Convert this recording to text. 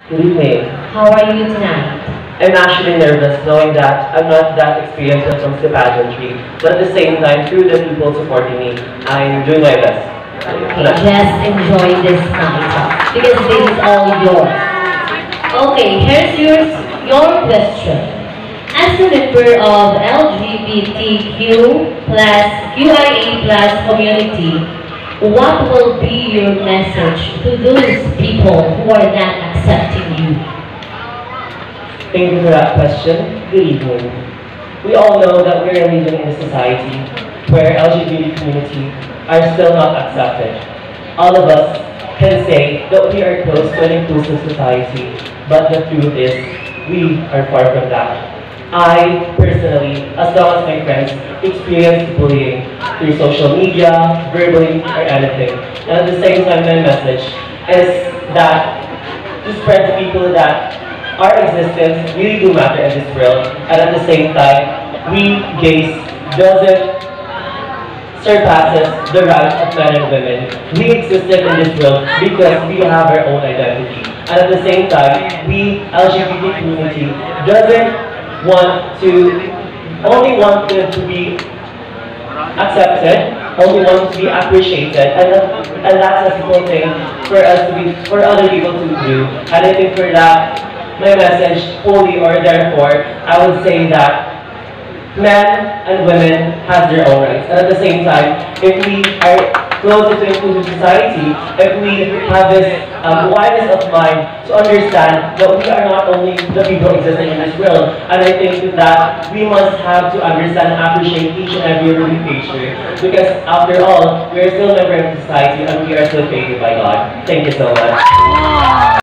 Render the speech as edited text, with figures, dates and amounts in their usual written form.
Good evening. How are you tonight? I'm actually nervous knowing that I'm not that experienced when it comes to pageantry, but at the same time, through the people supporting me, I'm doing my best. Okay, just enjoy this night because this is all yours. Okay, here's your question. As a member of LGBTQ plus QIA plus community, what will be your message to those people who are not accepting you? Thank you for that question. Good evening. We all know that we're living in a society where LGBT community are still not accepted. All of us can say that we are close to an inclusive society, but the truth is, we are far from that. I personally, as long as my friends, experienced bullying through social media, verbally, or anything. And at the same time, my message is that to spread to people that our existence really do matter in this world, and at the same time, we gays doesn't surpasses the rights of men and women. We existed in this world because we have our own identity. And at the same time, we LGBT community doesn't only wanted to be accepted, only want to be appreciated, and that's a simple thing for us to be, for other people to do. And I think for that, my message, wholly or therefore, I would say that men and women have their own rights. And at the same time, if we are closer to inclusive society, if we have this wideness of mind to understand that we are not only the people existing in this world, and I think that we must have to understand and appreciate each and every living creature, because after all, we are still a member of society and we are still created by God. Thank you so much.